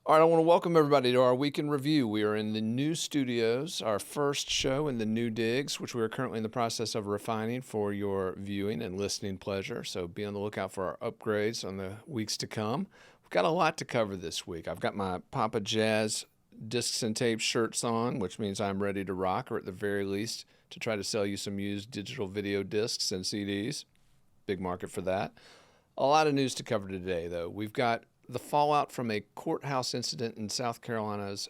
All right, I want to welcome everybody to our week in review. We are in the new studios, our first show in the new digs, which we are currently in the process of refining for your viewing and listening pleasure. So be on the lookout for our upgrades on the weeks to come. We've got a lot to cover this week. I've got my Papa Jazz discs and tapes shirts on, which means I'm ready to rock, or at the very least, to try to sell you some used digital video discs and CDs. Big market for that. A lot of news to cover today, though. We've got the fallout from a courthouse incident in South Carolina's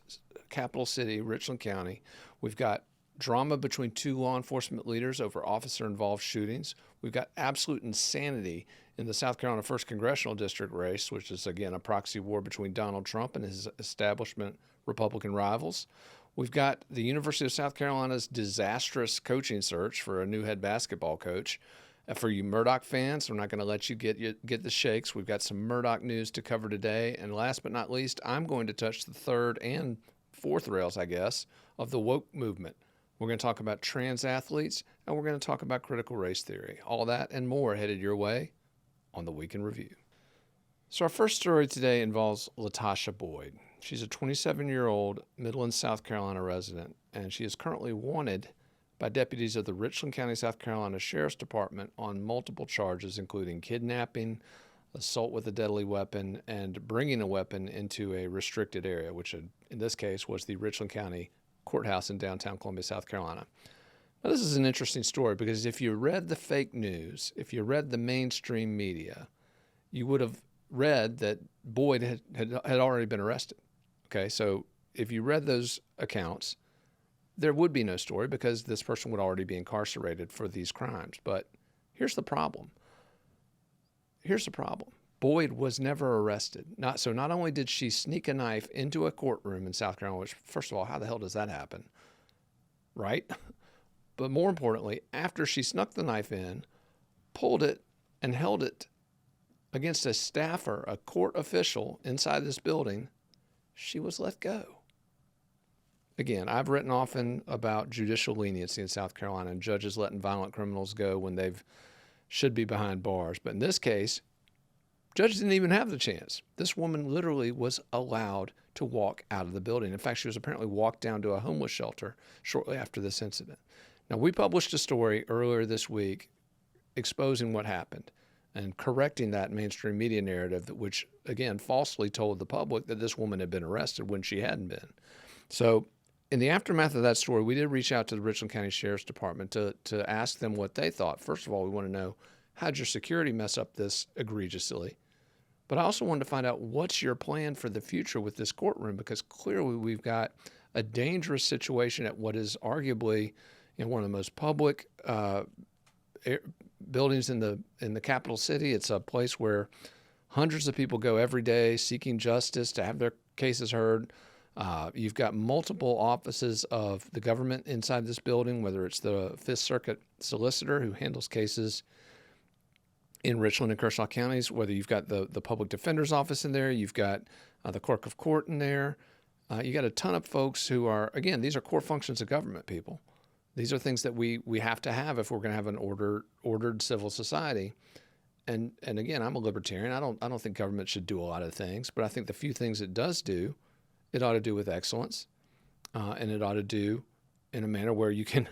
capital city, Richland County. We've got drama between two law enforcement leaders over officer-involved shootings. We've got absolute insanity in the South Carolina 1st Congressional District race, which is, again, a proxy war between Donald Trump and his establishment Republican rivals. We've got the University of South Carolina's disastrous coaching search for a new head basketball coach. For you Murdock fans, we're not going to let you get the shakes. We've got some Murdock news to cover today. And last but not least, I'm going to touch the third and fourth rails, I guess, of the woke movement. We're going to talk about trans athletes, and we're going to talk about critical race theory. All that and more headed your way on the Week in Review. So our first story today involves Latasha Boyd. She's a 27-year-old Midland, South Carolina resident, and she is currently wanted by deputies of the Richland County, South Carolina Sheriff's Department on multiple charges, including kidnapping, assault with a deadly weapon, and bringing a weapon into a restricted area, which in this case was the Richland County Courthouse in downtown Columbia, South Carolina. Now, this is an interesting story because if you read the fake news, if you read the mainstream media, you would have read that Boyd had already been arrested. Okay, so if you read those accounts, there would be no story because this person would already be incarcerated for these crimes. But here's the problem. Boyd was never arrested. Not only did she sneak a knife into a courtroom in South Carolina, which, first of all, how the hell does that happen? Right? But more importantly, after she snuck the knife in, pulled it, and held it against a staffer, a court official inside this building, she was let go. Again, I've written often about judicial leniency in South Carolina and judges letting violent criminals go when they should be behind bars. But in this case, judges didn't even have the chance. This woman literally was allowed to walk out of the building. In fact, she was apparently walked down to a homeless shelter shortly after this incident. Now, we published a story earlier this week exposing what happened and correcting that mainstream media narrative, which, again, falsely told the public that this woman had been arrested when she hadn't been. So, in the aftermath of that story, we did reach out to the Richland County Sheriff's Department to ask them what they thought. First of all, we want to know, how'd your security mess up this egregiously? But I also wanted to find out, what's your plan for the future with this courtroom? Because clearly we've got a dangerous situation at what is arguably one of the most public buildings in the capital city. It's a place where hundreds of people go every day seeking justice to have their cases heard. You've got multiple offices of the government inside this building, whether it's the Fifth Circuit solicitor who handles cases in Richland and Kershaw counties, whether you've got the public defender's office in there, you've got the clerk of court in there. You got a ton of folks who are, again, these are core functions of government, people. These are things that we have to have if we're going to have an ordered civil society. And again, I'm a libertarian. I don't think government should do a lot of things, but I think the few things it does do, it ought to do with excellence, and it ought to do in a manner where you can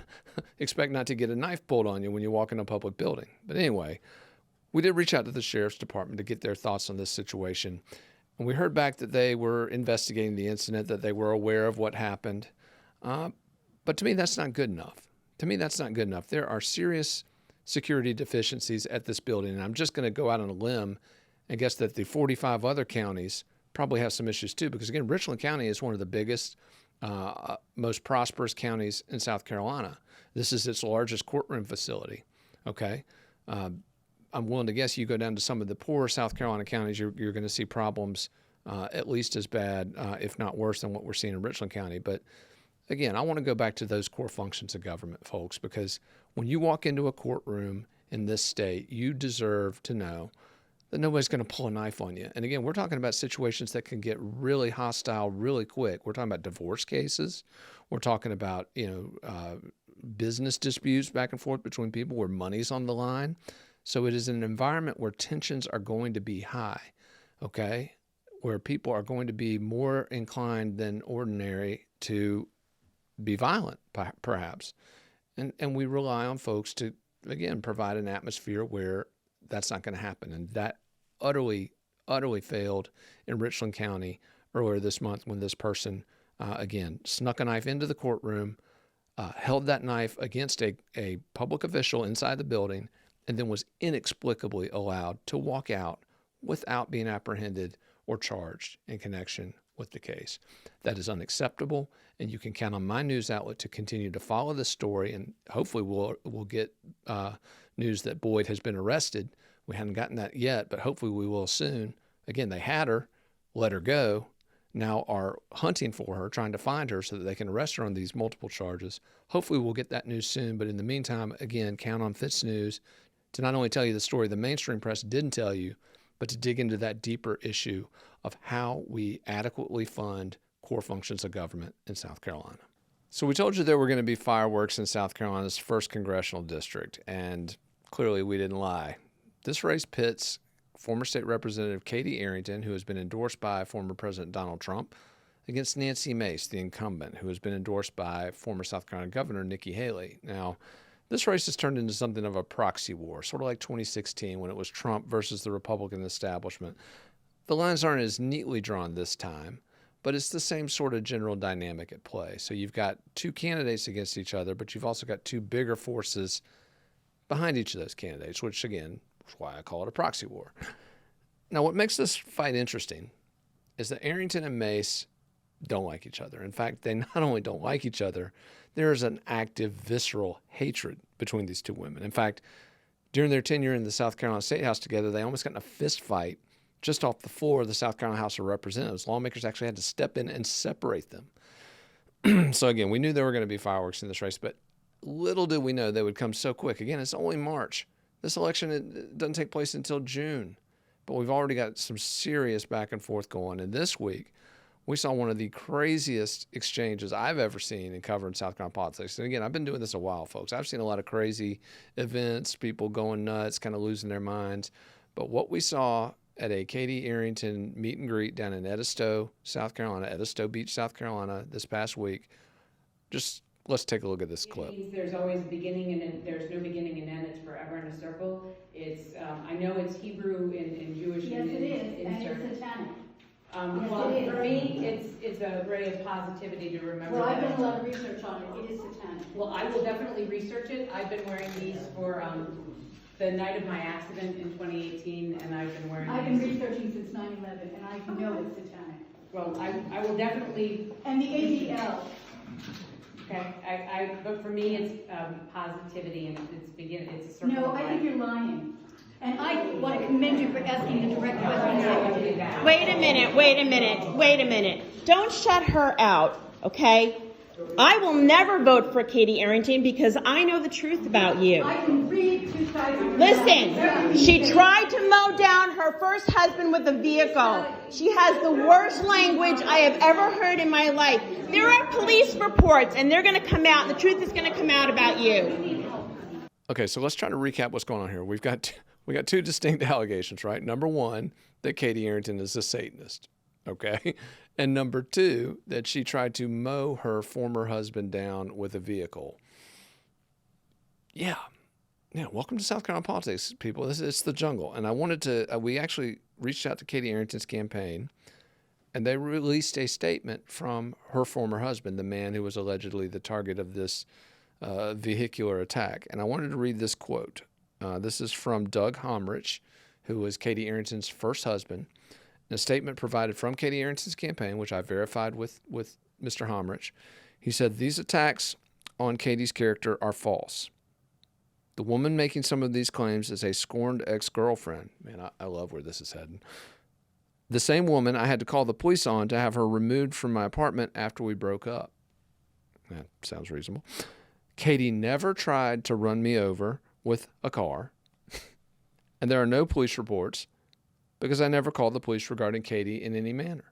expect not to get a knife pulled on you when you walk in a public building. But anyway, we did reach out to the Sheriff's Department to get their thoughts on this situation. And we heard back that they were investigating the incident, that they were aware of what happened. But to me, that's not good enough. There are serious security deficiencies at this building. And I'm just going to go out on a limb and guess that the 45 other counties probably have some issues too, because again, Richland County is one of the biggest, most prosperous counties in South Carolina. This is its largest courtroom facility. Okay. I'm willing to guess you go down to some of the poorer South Carolina counties, you're going to see problems at least as bad, if not worse than what we're seeing in Richland County. But again, I want to go back to those core functions of government, folks, because when you walk into a courtroom in this state, you deserve to know that nobody's going to pull a knife on you. And again, we're talking about situations that can get really hostile really quick. We're talking about divorce cases. We're talking about, business disputes back and forth between people where money's on the line. So it is an environment where tensions are going to be high, okay? where people are going to be more inclined than ordinary to be violent, perhaps. And we rely on folks to, again, provide an atmosphere where that's not going to happen. And that utterly failed in Richland County earlier this month when this person, again, snuck a knife into the courtroom, held that knife against a public official inside the building, and then was inexplicably allowed to walk out without being apprehended or charged in connection with the case. That is unacceptable, and you can count on my news outlet to continue to follow this story, and hopefully we'll get news that Boyd has been arrested. We haven't gotten that yet, but hopefully we will soon. Again, they had her, let her go, now are hunting for her, trying to find her so that they can arrest her on these multiple charges. Hopefully we'll get that news soon, but in the meantime, again, count on FITSNews to not only tell you the story the mainstream press didn't tell you, but to dig into that deeper issue of how we adequately fund core functions of government in South Carolina. So we told you there were going to be fireworks in South Carolina's 1st Congressional District, and clearly we didn't lie. This race pits former State Representative Katie Arrington, who has been endorsed by former President Donald Trump, against Nancy Mace, the incumbent, who has been endorsed by former South Carolina Governor Nikki Haley. Now, this race has turned into something of a proxy war, sort of like 2016 when it was Trump versus the Republican establishment. The lines aren't as neatly drawn this time, but it's the same sort of general dynamic at play. So you've got two candidates against each other, but you've also got two bigger forces behind each of those candidates, which, again, is why I call it a proxy war. Now, what makes this fight interesting is that Arrington and Mace don't like each other. In fact, they not only don't like each other, there is an active, visceral hatred between these two women. In fact, during their tenure in the South Carolina State House together, they almost got in a fist fight just off the floor of the South Carolina House of Representatives. Lawmakers actually had to step in and separate them. So again, we knew there were going to be fireworks in this race, but little did we know they would come so quick. Again, it's only March. This election it doesn't take place until June, but we've already got some serious back and forth going. And this week, we saw one of the craziest exchanges I've ever seen in covering South Carolina politics. And again, I've been doing this a while, folks. I've seen a lot of crazy events, people going nuts, kind of losing their minds. But what we saw at a Katie Arrington meet and greet down in Edisto, South Carolina, Edisto Beach, South Carolina, this past week, just let's take a look at this clip. It means there's always a beginning and there's no beginning and end. It's forever in a circle. It's I know it's Hebrew and Jewish. Yes, and it is, and Eastern. it's satanic. Well, for me, it's a ray of positivity to remember. Well, I've that. done a lot of research on it. It is satanic. Well, I will definitely research it. I've been wearing these for the night of my accident in 2018, and I've been wearing. I've been researching since 9/11, and I know it's satanic. Well, I will definitely. And the ADL. Okay, but for me, it's positivity, and it's a circle. No, of I life. think you're lying. And I want to commend you for asking the direct question. Wait a minute. Don't shut her out, okay? I will never vote for Katie Arrington because I know the truth about you. I can read two sides of the Listen, she tried to mow down her first husband with a vehicle. She has the worst language I have ever heard in my life. There are police reports, and they're going to come out, and the truth is going to come out about you. Okay, so let's try to recap what's going on here. We got two distinct allegations, right? Number one, that Katie Arrington is a Satanist, okay? And number two, that she tried to mow her former husband down with a vehicle. Yeah, welcome to South Carolina politics, people. It's the jungle. And I wanted to, we actually reached out to Katie Arrington's campaign, and they released a statement from her former husband, the man who was allegedly the target of this vehicular attack. And I wanted to read this quote. This is from Doug Homrich, who was Katie Arrington's first husband. In a statement provided from Katie Arrington's campaign, which I verified with Mr. Homrich, he said, "These attacks on Katie's character are false. The woman making some of these claims is a scorned ex-girlfriend." Man, I love where this is heading. "The same woman I had to call the police on to have her removed from my apartment after we broke up." That sounds reasonable. "Katie never tried to run me over with a car, and there are no police reports because I never called the police regarding Katie in any manner.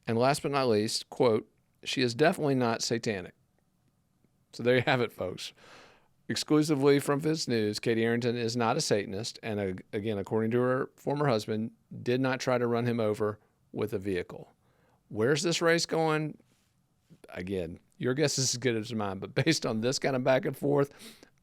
And last but not least, quote, she is definitely not satanic." So there you have it, folks. Exclusively from FITSNews, Katie Arrington is not a Satanist, and again, according to her former husband, did not try to run him over with a vehicle. Where's this race going? Again, your guess is as good as mine, but based on this kind of back and forth,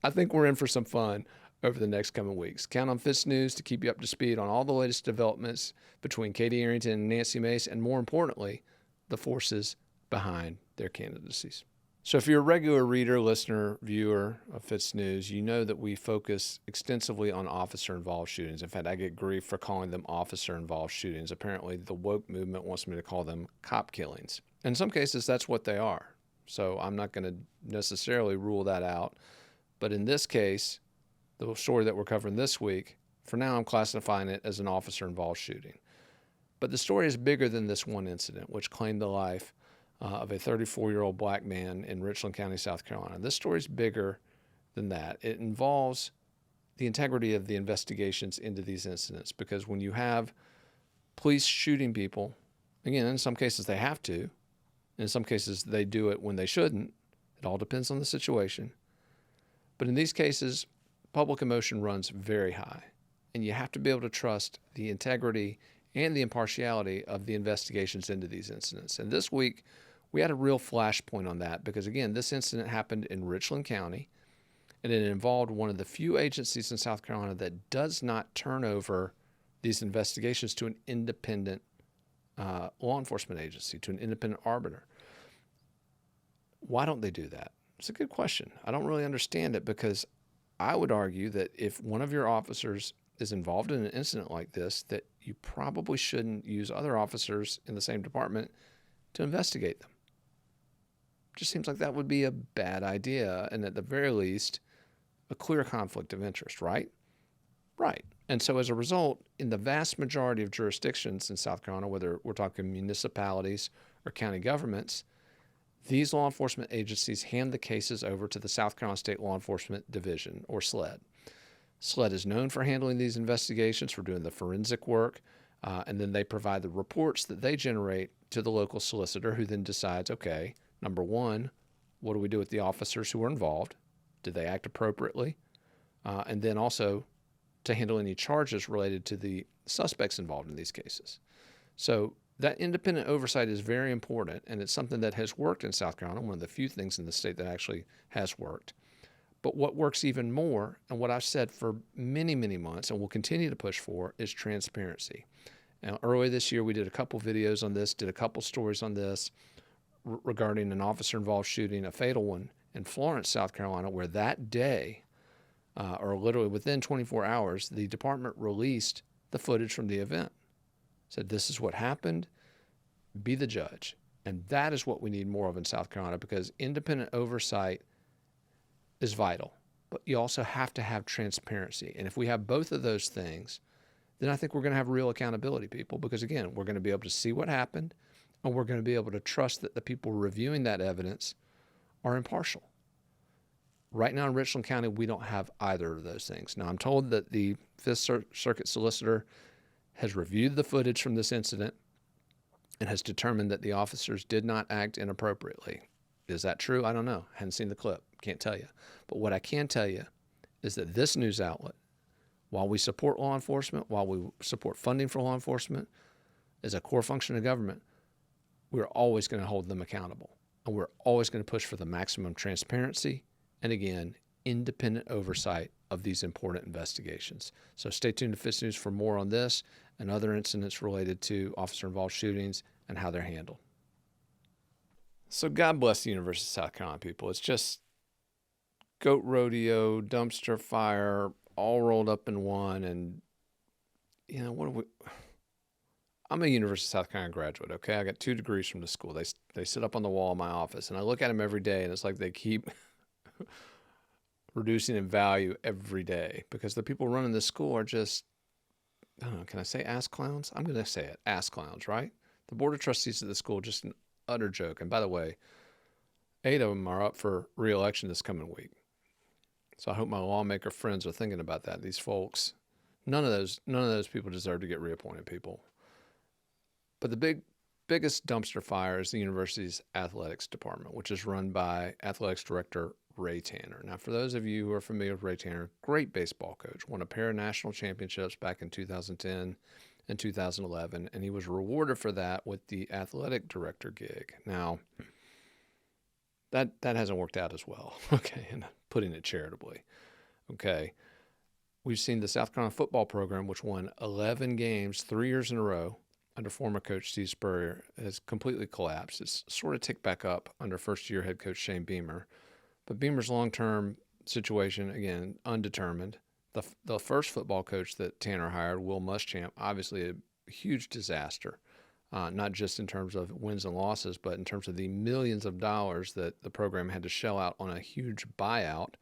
I think we're in for some fun over the next coming weeks. Count on FITSNews to keep you up to speed on all the latest developments between Katie Arrington and Nancy Mace, and more importantly, the forces behind their candidacies. So if you're a regular reader, listener, viewer of FITSNews, you know that we focus extensively on officer-involved shootings. In fact, I get grief for calling them officer-involved shootings. Apparently, the woke movement wants me to call them cop killings. In some cases, that's what they are. So I'm not going to necessarily rule that out. But in this case, the story that we're covering this week, for now I'm classifying it as an officer-involved shooting. But the story is bigger than this one incident, which claimed the life of a 34-year-old black man in Richland County, South Carolina. This story is bigger than that. It involves the integrity of the investigations into these incidents, because when you have police shooting people, again, in some cases they have to, in some cases they do it when they shouldn't. It all depends on the situation. But in these cases, public emotion runs very high, and you have to be able to trust the integrity and the impartiality of the investigations into these incidents. And this week, we had a real flashpoint on that because, again, this incident happened in Richland County, and it involved one of the few agencies in South Carolina that does not turn over these investigations to an independent law enforcement agency, to an independent arbiter. Why don't they do that? It's a good question. I don't really understand it, because I would argue that if one of your officers is involved in an incident like this, that you probably shouldn't use other officers in the same department to investigate them. Just seems like that would be a bad idea, and at the very least, a clear conflict of interest, right? Right. And so as a result, in the vast majority of jurisdictions in South Carolina, whether we're talking municipalities or county governments, these law enforcement agencies hand the cases over to the South Carolina State Law Enforcement Division, or SLED. SLED is known for handling these investigations, for doing the forensic work, and then they provide the reports that they generate to the local solicitor, who then decides, okay, number one, what do we do with the officers who were involved? Did they act appropriately? And then also to handle any charges related to the suspects involved in these cases. So that independent oversight is very important, and it's something that has worked in South Carolina, one of the few things in the state that actually has worked. But what works even more, and what I've said for many, many months and will continue to push for, is transparency. Now, earlier this year, we did a couple videos on this, did a couple stories on this regarding an officer-involved shooting, a fatal one, in Florence, South Carolina, where that day, or literally within 24 hours, the department released the footage from the event. Said, this is what happened, be the judge. And that is what we need more of in South Carolina, because independent oversight is vital. But you also have to have transparency. And if we have both of those things, then I think we're going to have real accountability, people, because, again, we're going to be able to see what happened, and we're going to be able to trust that the people reviewing that evidence are impartial. Right now in Richland County, we don't have either of those things. Now, I'm told that the Fifth Circuit solicitor has reviewed the footage from this incident and has determined that the officers did not act inappropriately. Is that true? I don't know. I hadn't seen the clip. Can't tell you. But what I can tell you is that this news outlet, while we support law enforcement, while we support funding for law enforcement as a core function of government, we're always going to hold them accountable. And we're always going to push for the maximum transparency and, again, independent oversight of these important investigations. So stay tuned to FITSNews for more on this and other incidents related to officer-involved shootings and how they're handled. So God bless the University of South Carolina, people. It's just goat rodeo, dumpster fire, all rolled up in one. And, you know, I'm a University of South Carolina graduate, okay? I got 2 degrees from the school. They sit up on the wall in my office, and I look at them every day, and it's like they keep reducing in value every day, because the people running this school are just, I don't know, can I say ass clowns? I'm going to say it, ass clowns, right? The board of trustees of the school, just an utter joke. And by the way, 8 of them are up for re-election this coming week. So I hope my lawmaker friends are thinking about that. These folks, none of those people deserve to get reappointed, people. But the biggest dumpster fire is the university's athletics department, which is run by athletics director Ray Tanner. Now, for those of you who are familiar with Ray Tanner, great baseball coach, won a pair of national championships back in 2010 in 2011, and he was rewarded for that with the athletic director gig. Now, that hasn't worked out as well, okay, and putting it charitably, okay. We've seen the South Carolina football program, which won 11 games 3 years in a row under former coach Steve Spurrier, has completely collapsed. It's sort of ticked back up under first-year head coach Shane Beamer. But Beamer's long-term situation, again, undetermined. The first football coach that Tanner hired, Will Muschamp, obviously a huge disaster, not just in terms of wins and losses, but in terms of the millions of dollars that the program had to shell out on a huge buyout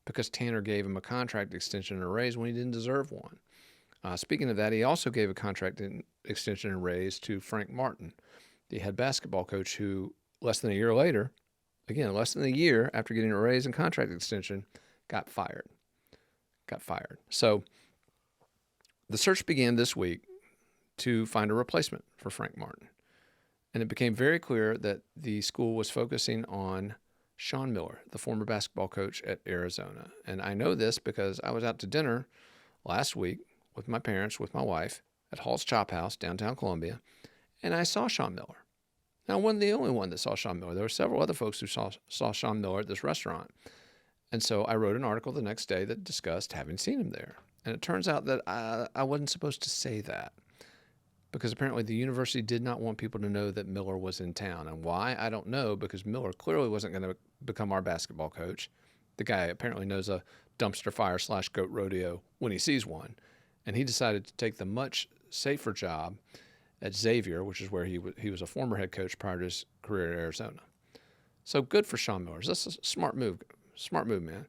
because Tanner gave him a contract extension and a raise when he didn't deserve one. Speaking of that, he also gave a contract extension and raise to Frank Martin, the head basketball coach, who less than a year later, again, less than a year after getting a raise and contract extension, got fired. So the search began this week to find a replacement for Frank Martin. And it became very clear that the school was focusing on Sean Miller, the former basketball coach at Arizona. And I know this because I was out to dinner last week with my parents, with my wife, at Hall's Chop House, downtown Columbia, and I saw Sean Miller. Now, I wasn't the only one that saw Sean Miller. There were several other folks who saw Sean Miller at this restaurant. And so I wrote an article the next day that discussed having seen him there. And it turns out that I wasn't supposed to say that because apparently the university did not want people to know that Miller was in town. And why? I don't know, because Miller clearly wasn't going to become our basketball coach. The guy apparently knows a dumpster fire / goat rodeo when he sees one. And he decided to take the much safer job at Xavier, which is where he was a former head coach prior to his career at Arizona. So good for Sean Miller. That's a smart move, man.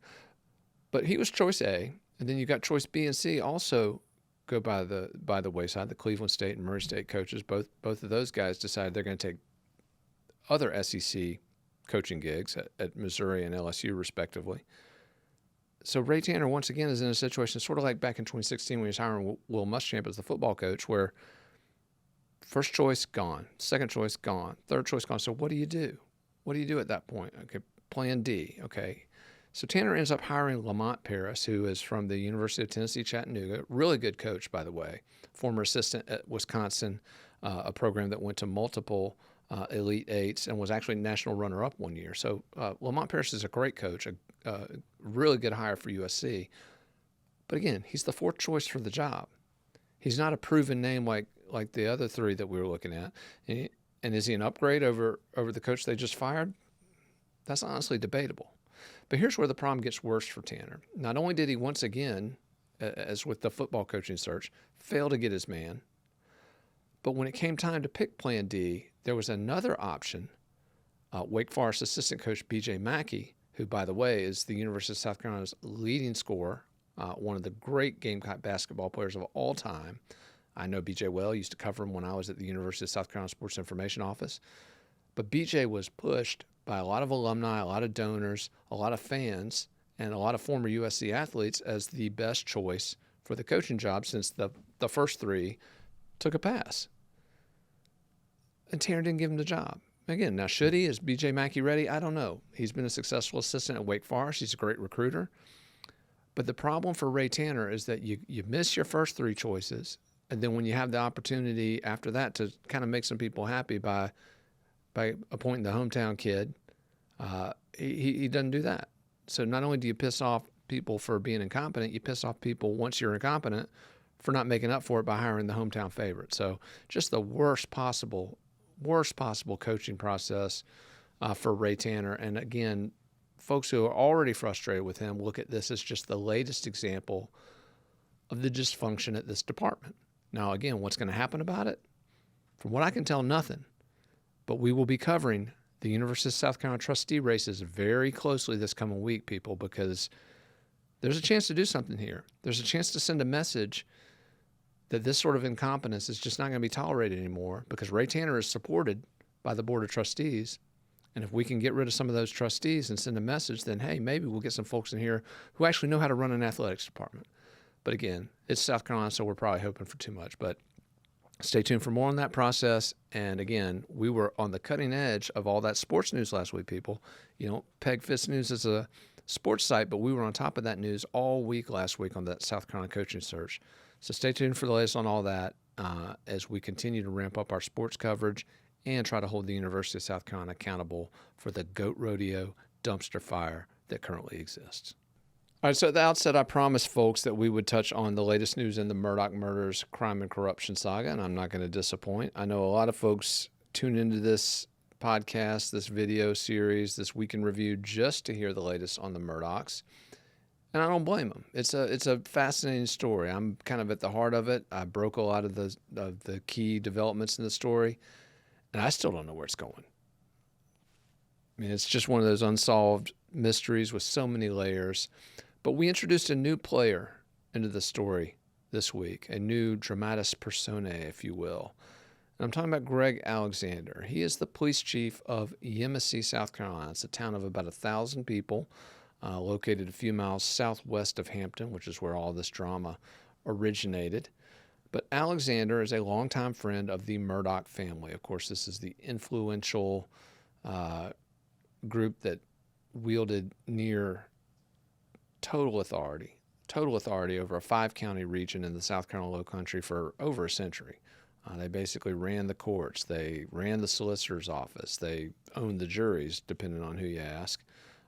But he was choice A, and then you got choice B and C also go by the wayside. The Cleveland State and Murray State coaches, both of those guys decided they're going to take other SEC coaching gigs at Missouri and LSU respectively. So Ray Tanner, once again, is in a situation sort of like back in 2016 when he was hiring Will Muschamp as the football coach, where first choice gone, second choice gone, third choice gone. So what do you do? What do you do at that point? Okay, plan D, okay. So Tanner ends up hiring Lamont Paris, who is from the University of Tennessee, Chattanooga. Really good coach, by the way. Former assistant at Wisconsin, a program that went to multiple Elite Eights and was actually national runner-up one year. So Lamont Paris is a great coach, a really good hire for USC. But again, he's the fourth choice for the job. He's not a proven name like the other three that we were looking at. And is he an upgrade over the coach they just fired? That's honestly debatable. But here's where the problem gets worse for Tanner. Not only did he once again, as with the football coaching search, fail to get his man, but when it came time to pick Plan D, there was another option. Wake Forest assistant coach B.J. Mackey, who, by the way, is the University of South Carolina's leading scorer, one of the great Gamecock basketball players of all time. I know B.J. well. I used to cover him when I was at the University of South Carolina Sports Information Office. But B.J. was pushed by a lot of alumni, a lot of donors, a lot of fans, and a lot of former USC athletes as the best choice for the coaching job since the first three took a pass. And Tanner didn't give him the job. Again, now should he? Is B.J. Mackey ready? I don't know. He's been a successful assistant at Wake Forest. He's a great recruiter. But the problem for Ray Tanner is that you miss your first three choices, and then when you have the opportunity after that to kind of make some people happy by appointing the hometown kid, he doesn't do that. So not only do you piss off people for being incompetent, you piss off people once you're incompetent for not making up for it by hiring the hometown favorite. So just the worst possible coaching process for Ray Tanner. And again, folks who are already frustrated with him look at this as just the latest example of the dysfunction at this department. Now, again, what's going to happen about it? From what I can tell, nothing. But we will be covering the University of South Carolina trustee races very closely this coming week, people, because there's a chance to do something here. There's a chance to send a message that this sort of incompetence is just not going to be tolerated anymore, because Ray Tanner is supported by the Board of Trustees. And if we can get rid of some of those trustees and send a message, then, hey, maybe we'll get some folks in here who actually know how to run an athletics department. But again, it's South Carolina, so we're probably hoping for too much. But stay tuned for more on that process. And again, we were on the cutting edge of all that sports news last week, people. You know, peg FITSNews as a sports site, but we were on top of that news all week last week on that South Carolina coaching search. So stay tuned for the latest on all that. as we continue to ramp up our sports coverage and try to hold the University of South Carolina accountable for the goat rodeo dumpster fire that currently exists. All right, so at the outset, I promised folks that we would touch on the latest news in the Murdock murders, crime, and corruption saga, and I'm not going to disappoint. I know a lot of folks tune into this podcast, this video series, this week in review just to hear the latest on the Murdocks, and I don't blame them. It's a fascinating story. I'm kind of at the heart of it. I broke a lot of the key developments in the story, and I still don't know where it's going. I mean, it's just one of those unsolved mysteries with so many layers. But we introduced a new player into the story this week, a new dramatis personae, if you will. And I'm talking about Greg Alexander. He is the police chief of Yemassee, South Carolina. It's a town of about 1,000 people, located a few miles southwest of Hampton, which is where all this drama originated. But Alexander is a longtime friend of the Murdock family. Of course, this is the influential group that wielded near total authority over a 5-county region in the South Carolina Lowcountry for over a century. They basically ran the courts. They ran the solicitor's office. They owned the juries, depending on who you ask.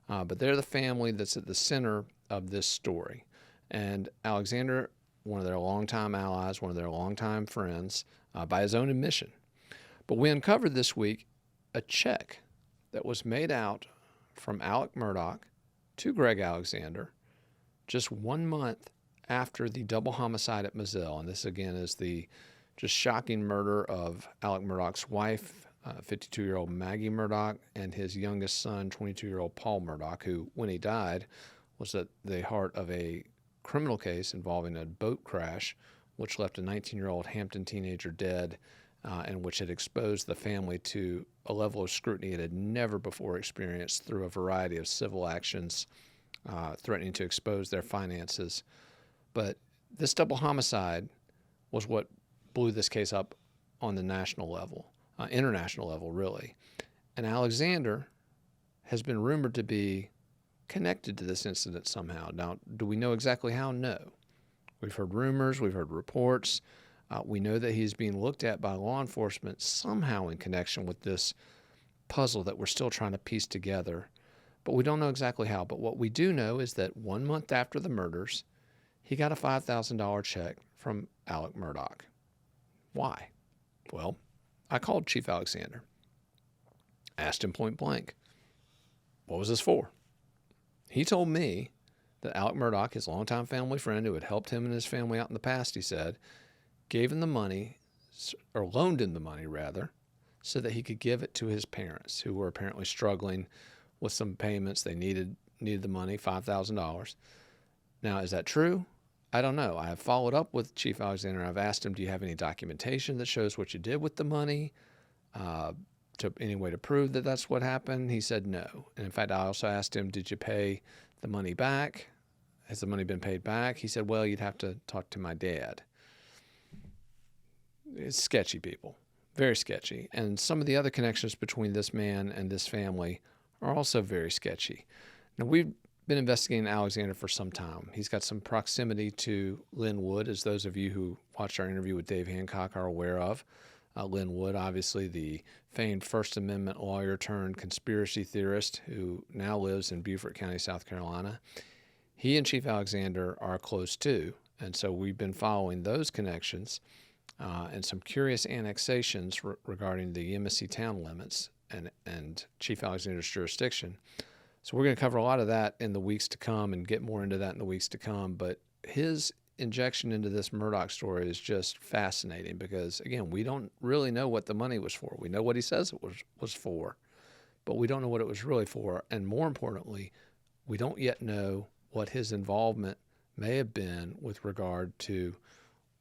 But they're the family that's at the center of this story. And Alexander, one of their longtime allies, one of their longtime friends, by his own admission. But we uncovered this week a check that was made out from Alec Murdock to Greg Alexander just 1 month after the double homicide at Moselle. And this, again, is the just shocking murder of Alec Murdock's wife, 52-year-old Maggie Murdock, and his youngest son, 22-year-old Paul Murdock, who, when he died, was at the heart of a criminal case involving a boat crash, which left a 19-year-old Hampton teenager dead, and which had exposed the family to a level of scrutiny it had never before experienced through a variety of civil actions, threatening to expose their finances. But this double homicide was what blew this case up on the national level, international level, really. And Alexander has been rumored to be connected to this incident somehow. Now, do we know exactly how? No. We've heard rumors, we've heard reports. We know that he's being looked at by law enforcement somehow in connection with this puzzle that we're still trying to piece together. But we don't know exactly how. But what we do know is that 1 month after the murders, he got a $5,000 check from Alec Murdock. Why? Well, I called Chief Alexander, asked him point blank, what was this for? He told me that Alec Murdock, his longtime family friend who had helped him and his family out in the past, he said, gave him the money, or loaned him the money rather, so that he could give it to his parents, who were apparently struggling with some payments. They needed the money, $5,000. Now, is that true? I don't know. I have followed up with Chief Alexander. I've asked him, do you have any documentation that shows what you did with the money? To any way to prove that that's what happened? He said no. And in fact, I also asked him, did you pay the money back? Has the money been paid back? He said, well, you'd have to talk to my dad. It's sketchy, people. Very sketchy. And some of the other connections between this man and this family are also very sketchy. Now, we've been investigating Alexander for some time. He's got some proximity to Lynn Wood, as those of you who watched our interview with Dave Hancock are aware of. Lynn Wood, obviously the famed First Amendment lawyer turned conspiracy theorist who now lives in Beaufort County, South Carolina. He and Chief Alexander are close too, and so we've been following those connections and some curious annexations regarding the Yemassee town limits and Chief Alexander's jurisdiction. So we're going to cover a lot of that in the weeks to come and get more into that in the weeks to come. But his injection into this Murdock story is just fascinating because, again, we don't really know what the money was for. We know what he says it was for, but we don't know what it was really for. And more importantly, we don't yet know what his involvement may have been with regard to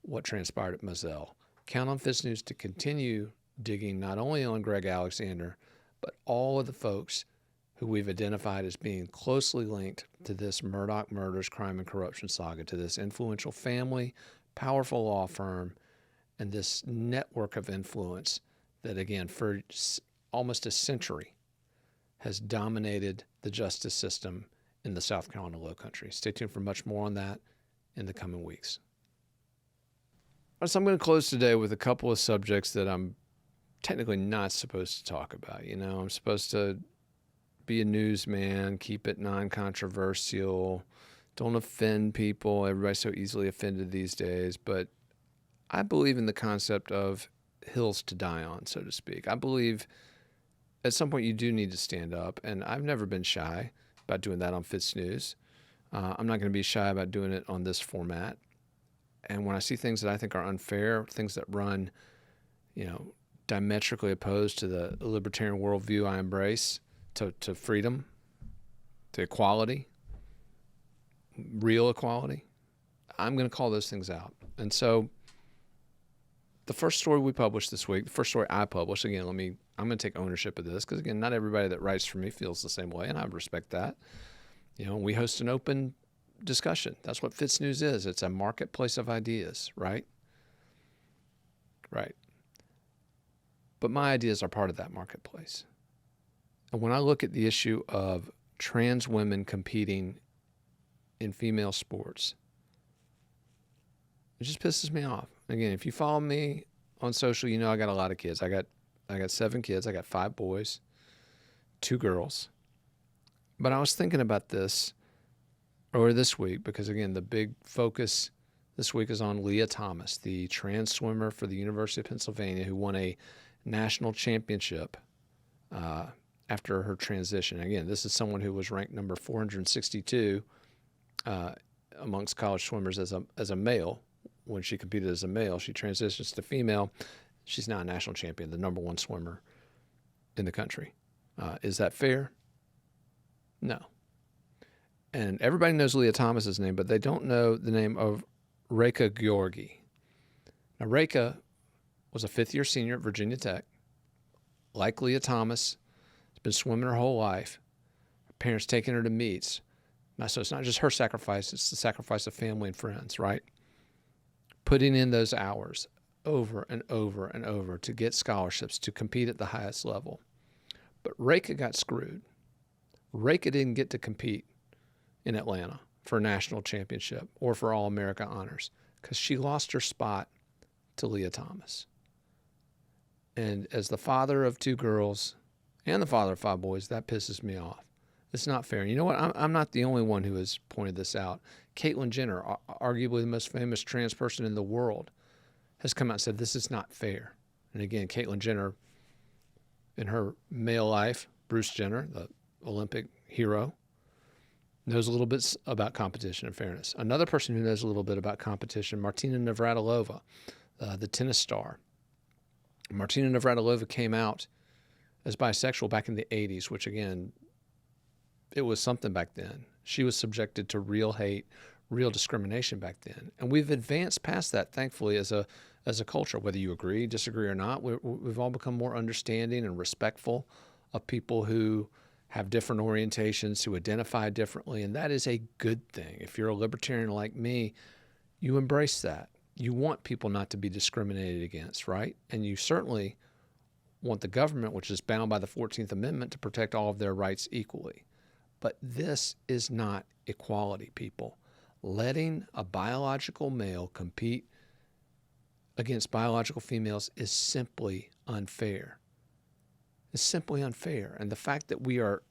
what transpired at Moselle. Count on FITSNews to continue digging not only on Greg Alexander, but all of the folks who we've identified as being closely linked to this Murdock murders, crime, and corruption saga, to this influential family, powerful law firm, and this network of influence that, again, for almost a century has dominated the justice system in the South Carolina Lowcountry. Stay tuned for much more on that in the coming weeks. So I'm going to close today with a couple of subjects that I'm technically not supposed to talk about. You know, I'm supposed to be a newsman, keep it non-controversial, don't offend people. Everybody's so easily offended these days. But I believe in the concept of hills to die on, so to speak. I believe at some point you do need to stand up, and I've never been shy about doing that on FITSNews. I'm not going to be shy about doing it on this format. And when I see things that I think are unfair, things that run, diametrically opposed to the libertarian worldview I embrace, to freedom, to equality, real equality, I'm going to call those things out. And so the first story we published this week, the first story I published, again, I'm going to take ownership of this because, again, not everybody that writes for me feels the same way, and I respect that. We host an open discussion. That's what FITSNews is. It's a marketplace of ideas, right? Right. But my ideas are part of that marketplace. And when I look at the issue of trans women competing in female sports, it just pisses me off. Again, if you follow me on social, I got a lot of kids. I got 7 kids. I got 5 boys, 2 girls. But I was thinking about this earlier this week because, again, the big focus this week is on Leah Thomas, the trans swimmer for the University of Pennsylvania who won a national championship after her transition. Again, this is someone who was ranked number 462 amongst college swimmers as a male. When she competed as a male, she transitions to female. She's now a national champion, the number 1 swimmer in the country. Is that fair? No. And everybody knows Leah Thomas's name, but they don't know the name of Reka Georgi. Now, Reka was a 5th-year senior at Virginia Tech. Like Leah Thomas, has been swimming her whole life. Her parents taking her to meets. Now, so it's not just her sacrifice, it's the sacrifice of family and friends, right? Putting in those hours over and over and over to get scholarships, to compete at the highest level. But Reka got screwed. Reka didn't get to compete in Atlanta for a national championship or for All-America honors because she lost her spot to Leah Thomas. And as the father of 2 girls and the father of 5 boys, that pisses me off. It's not fair. And you know what? I'm not the only one who has pointed this out. Caitlyn Jenner, arguably the most famous trans person in the world, has come out and said this is not fair. And again, Caitlyn Jenner, in her male life, Bruce Jenner, the Olympic hero, knows a little bit about competition and fairness. Another person who knows a little bit about competition, Martina Navratilova, the tennis star. Martina Navratilova came out as bisexual back in the 80s, which, again, it was something back then. She was subjected to real hate, real discrimination back then. And we've advanced past that, thankfully, as a culture. Whether you agree, disagree or not, we've all become more understanding and respectful of people who have different orientations, who identify differently, and that is a good thing. If you're a libertarian like me, you embrace that. You want people not to be discriminated against, right? And you certainly want the government, which is bound by the 14th Amendment, to protect all of their rights equally. But this is not equality, people. Letting a biological male compete against biological females is simply unfair. It's simply unfair. And the fact that we are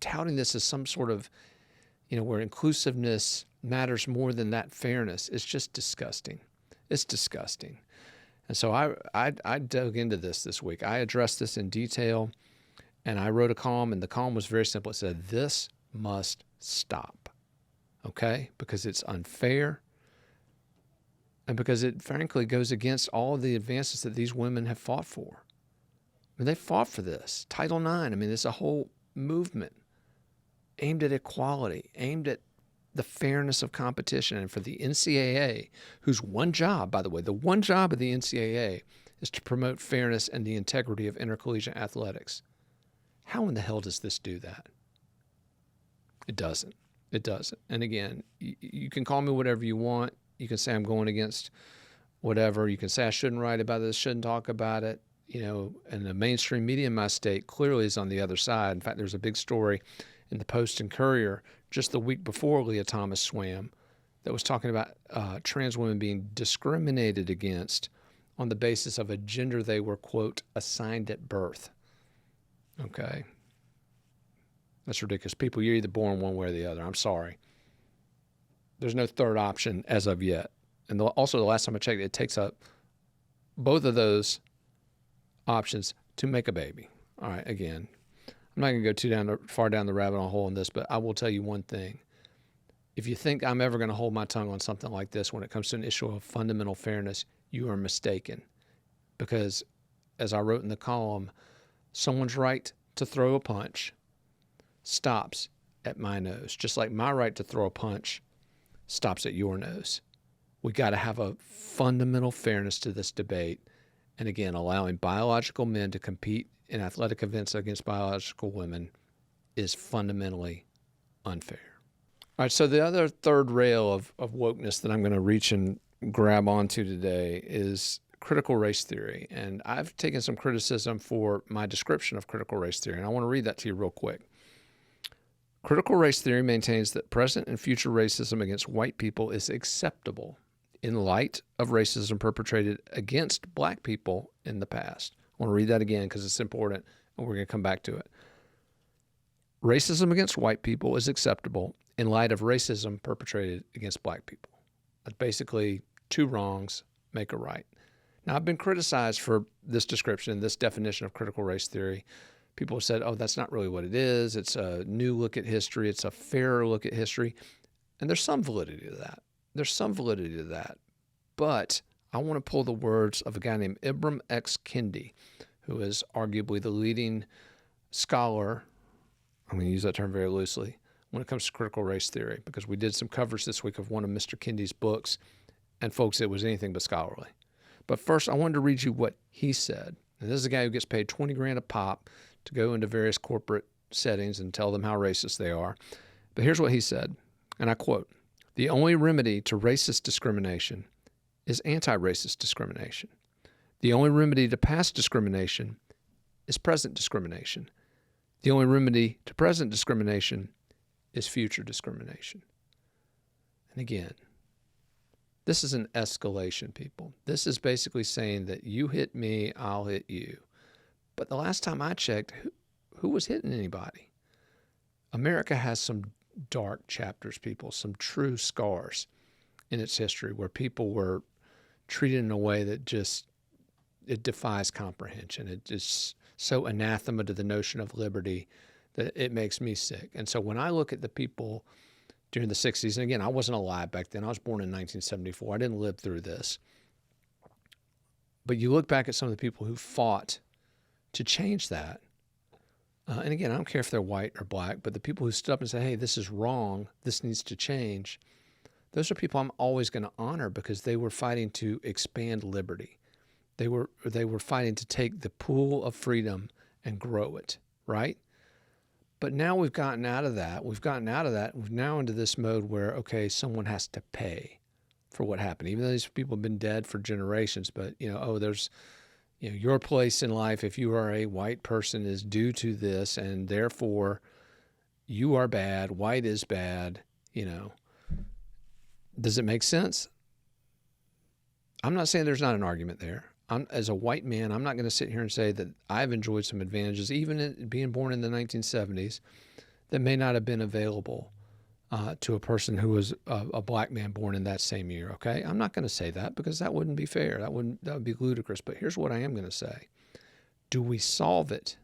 touting this as some sort of, where inclusiveness matters more than that fairness is just disgusting. It's disgusting. And so I dug into this week. I addressed this in detail, and I wrote a column, and the column was very simple. It said, this must stop, okay? Because it's unfair, and because it frankly goes against all of the advances that these women have fought for. I mean, they fought for this. Title IX, I mean, it's a whole movement aimed at equality, aimed at the fairness of competition. And for the NCAA, whose one job, by the way, the one job of the NCAA is to promote fairness and the integrity of intercollegiate athletics. How in the hell does this do that? It doesn't. It doesn't. And again, you can call me whatever you want. You can say I'm going against whatever. You can say I shouldn't write about this, shouldn't talk about it. And the mainstream media in my state clearly is on the other side. In fact, there's a big story in the Post and Courier just the week before Leah Thomas swam that was talking about trans women being discriminated against on the basis of a gender they were, quote, assigned at birth. Okay. That's ridiculous. People, you're either born one way or the other. I'm sorry. There's no third option as of yet. And also, the last time I checked, it takes up both of those options to make a baby. All right, again, I'm not going to go too far down the rabbit hole on this, but I will tell you one thing. If you think I'm ever going to hold my tongue on something like this when it comes to an issue of fundamental fairness, you are mistaken. Because, as I wrote in the column, someone's right to throw a punch stops at my nose, just like my right to throw a punch stops at your nose. We got to have a fundamental fairness to this debate. And again, allowing biological men to compete in athletic events against biological women is fundamentally unfair. All right, so the other third rail of wokeness that I'm going to reach and grab onto today is critical race theory. And I've taken some criticism for my description of critical race theory, and I want to read that to you real quick. Critical race theory maintains that present and future racism against white people is acceptable in light of racism perpetrated against black people in the past. I want to read that again because it's important, and we're going to come back to it. Racism against white people is acceptable in light of racism perpetrated against black people. That's basically two wrongs make a right. Now, I've been criticized for this description, this definition of critical race theory. People have said, oh, that's not really what it is. It's a new look at history. It's a fairer look at history. And there's some validity to that. There's some validity to that. But I want to pull the words of a guy named Ibram X. Kendi, who is arguably the leading scholar, I'm going to use that term very loosely, when it comes to critical race theory, because we did some coverage this week of one of Mr. Kendi's books, and folks, it was anything but scholarly. But first, I wanted to read you what he said. And this is a guy who gets paid $20,000 a pop to go into various corporate settings and tell them how racist they are. But here's what he said, and I quote, "The only remedy to racist discrimination is anti-racist discrimination. The only remedy to past discrimination is present discrimination. The only remedy to present discrimination is future discrimination." And again, this is an escalation, people. This is basically saying that you hit me, I'll hit you. But the last time I checked, who was hitting anybody? America has some dark chapters, people, some true scars in its history where people were treated in a way that just, it defies comprehension. It just so anathema to the notion of liberty that it makes me sick. And so when I look at the people during the 60s, and again, I wasn't alive back then. I was born in 1974. I didn't live through this. But you look back at some of the people who fought to change that. And again, I don't care if they're white or black, but the people who stood up and said, hey, this is wrong, this needs to change, those are people I'm always going to honor because they were fighting to expand liberty. They were fighting to take the pool of freedom and grow it, right? But now we've gotten out of that. We're now into this mode where, okay, someone has to pay for what happened, even though these people have been dead for generations. But, there's, your place in life, if you are a white person, is due to this, and therefore you are bad, white is bad, Does it make sense? I'm not saying there's not an argument there. As a white man, I'm not going to sit here and say that I've enjoyed some advantages, even being born in the 1970s, that may not have been available to a person who was a black man born in that same year, okay? I'm not going to say that because that wouldn't be fair. That would be ludicrous. But here's what I am going to say. Do we solve it?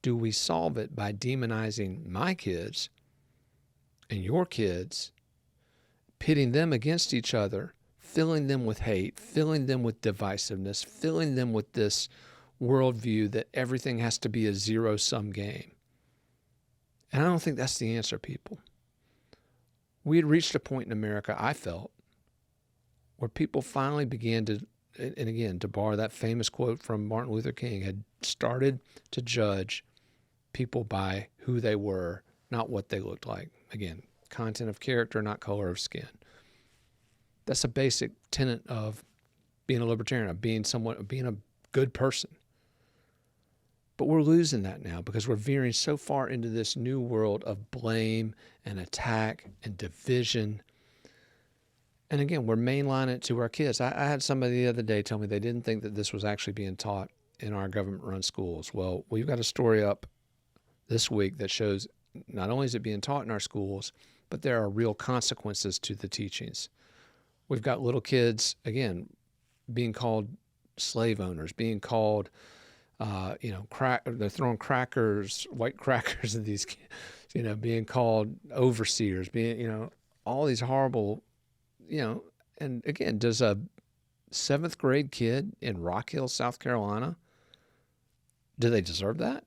Do we solve it by demonizing my kids and your kids, pitting them against each other, filling them with hate, filling them with divisiveness, filling them with this worldview that everything has to be a zero-sum game? And I don't think that's the answer, people. We had reached a point in America, I felt, where people finally began to, and again, to borrow that famous quote from Martin Luther King, had started to judge people by who they were, not what they looked like. Again, content of character, not color of skin. That's a basic tenet of being a libertarian, of being a good person. But we're losing that now because we're veering so far into this new world of blame and attack and division. And again, we're mainlining it to our kids. I had somebody the other day tell me they didn't think that this was actually being taught in our government-run schools. Well, we've got a story up this week that shows not only is it being taught in our schools, but there are real consequences to the teachings. We've got little kids, again, being called slave owners, being called, they're throwing crackers, white crackers at these kids, being called overseers, being, all these horrible, and again, does a 7th grade kid in Rock Hill, South Carolina, do they deserve that?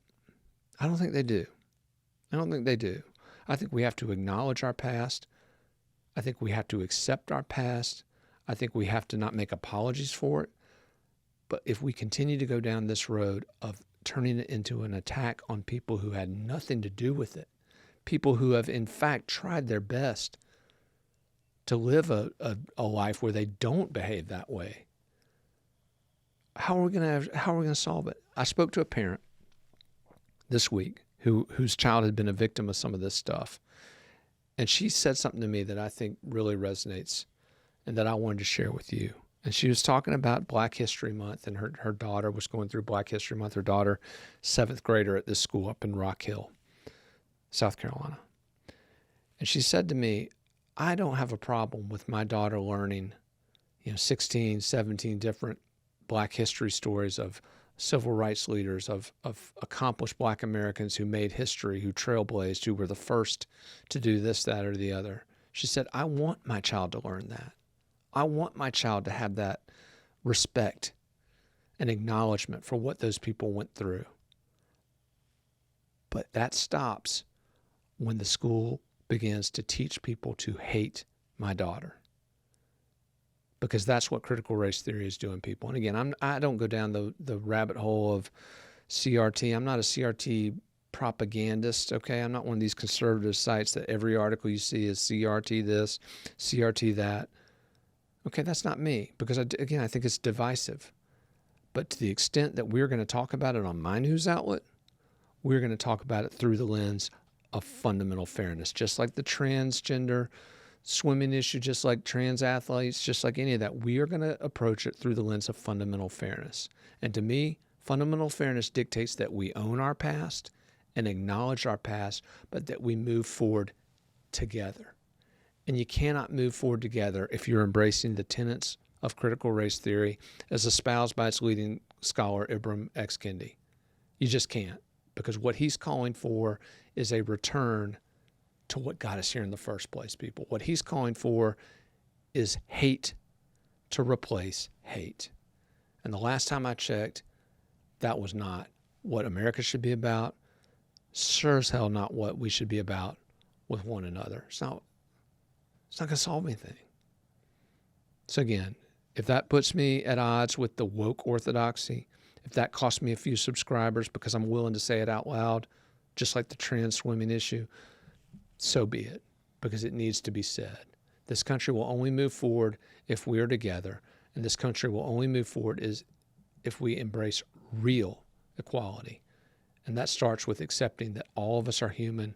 I don't think they do. I think we have to acknowledge our past. I think we have to accept our past. I think we have to not make apologies for it. But if we continue to go down this road of turning it into an attack on people who had nothing to do with it, people who have in fact tried their best to live a life where they don't behave that way, how are we going to solve it? I spoke to a parent this week whose child had been a victim of some of this stuff. And she said something to me that I think really resonates and that I wanted to share with you. And she was talking about Black History Month, and her daughter was going through Black History Month. Her daughter, 7th grader at this school up in Rock Hill, South Carolina. And she said to me, I don't have a problem with my daughter learning, 16, 17 different Black history stories of civil rights leaders, of accomplished Black Americans who made history, who trailblazed, who were the first to do this, that, or the other. She said, I want my child to learn that. I want my child to have that respect and acknowledgement for what those people went through. But that stops when the school begins to teach people to hate my daughter. Because that's what critical race theory is doing, people. And again, I don't go down the rabbit hole of CRT. I'm not a CRT propagandist, okay? I'm not one of these conservative sites that every article you see is CRT this, CRT that. Okay, that's not me, because I think it's divisive. But to the extent that we're going to talk about it on my news outlet, we're going to talk about it through the lens of fundamental fairness, just like the transgender swimming issue, just like trans athletes, just like any of that. We are going to approach it through the lens of fundamental fairness. And to me, fundamental fairness dictates that we own our past and acknowledge our past, but that we move forward together. And you cannot move forward together if you're embracing the tenets of critical race theory as espoused by its leading scholar, Ibram X. Kendi. You just can't, because what he's calling for is a return to what got us here in the first place, people. What he's calling for is hate to replace hate. And the last time I checked, that was not what America should be about. Sure as hell not what we should be about with one another. It's not going to solve anything. So again, if that puts me at odds with the woke orthodoxy, if that costs me a few subscribers because I'm willing to say it out loud, just like the trans swimming issue, so be it, because it needs to be said. This country will only move forward if we are together, and this country will only move forward if we embrace real equality. And that starts with accepting that all of us are human.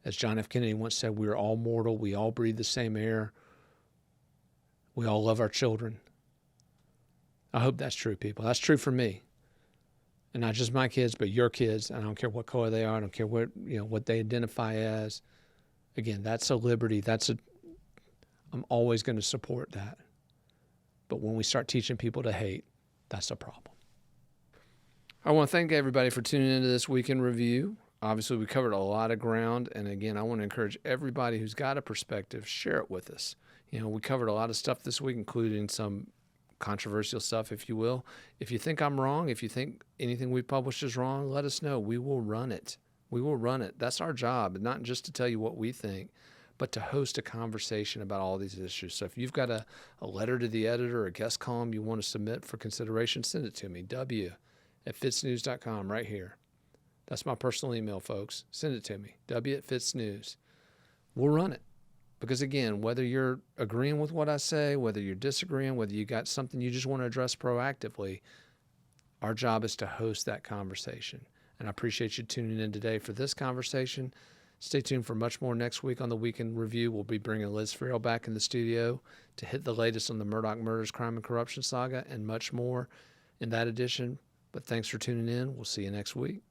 As John F. Kennedy once said, we are all mortal. We all breathe the same air. We all love our children. I hope that's true, people. That's true for me. And not just my kids, but your kids. I don't care what color they are. I don't care what they identify as. Again, that's a liberty. I'm always going to support that. But when we start teaching people to hate, that's a problem. I want to thank everybody for tuning into this Week in Review. Obviously, we covered a lot of ground. And again, I want to encourage everybody who's got a perspective, share it with us. We covered a lot of stuff this week, including some controversial stuff, if you will. If you think I'm wrong, if you think anything we published is wrong, let us know. We will run it. We will run it. That's our job, not just to tell you what we think, but to host a conversation about all these issues. So if you've got a letter to the editor or a guest column you want to submit for consideration, send it to me, w@fitsnews.com, right here. That's my personal email, folks. Send it to me, w@fitsnews. We'll run it. Because again, whether you're agreeing with what I say, whether you're disagreeing, whether you got something you just want to address proactively, our job is to host that conversation. And I appreciate you tuning in today for this conversation. Stay tuned for much more next week on the Weekend Review. We'll be bringing Liz Farrell back in the studio to hit the latest on the Murdock murders, crime, and corruption saga, and much more in that edition. But thanks for tuning in. We'll see you next week.